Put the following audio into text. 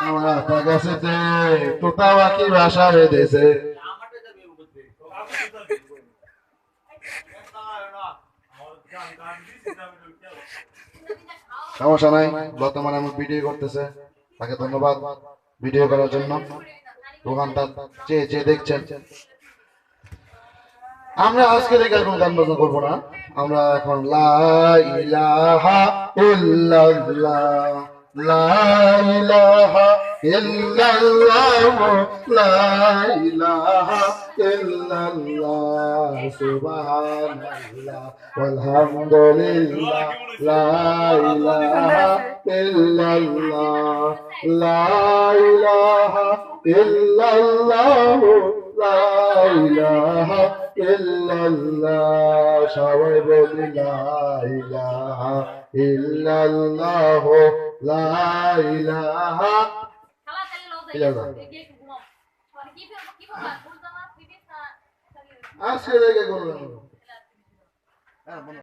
আমার কাছে তোতা পাখি বাসা বেঁধেছে। সমস্যা নাই, বর্তমানে আমি ভিডিও করতেছে, তাকে ধন্যবাদ ভিডিও করার জন্য। দোকানটা চেয়ে চেয়ে দেখছেন। আমরা আজকে থেকে এখন গান বাজনা করবো না, আমরা এখন লা ইলাহা ইল্লাল্লাহ, লা ইলাহা ইল্লাল্লাহ, লা ইলাহা ইল্লাল্লাহ, সুবহানাল্লাহ ওয়ালহামদুলিল্লাহ, লা ইলাহা ইল্লাল্লাহ, লা ইলাহা ইল্লাল্লাহ, লা ইলাহা ইল্লাল্লাহ, সবাই বলি লা ইলাহা ইল্লাল্লাহ, লা ইলাহা ইল্লাল্লাহ। আজকে দেখে করলাম।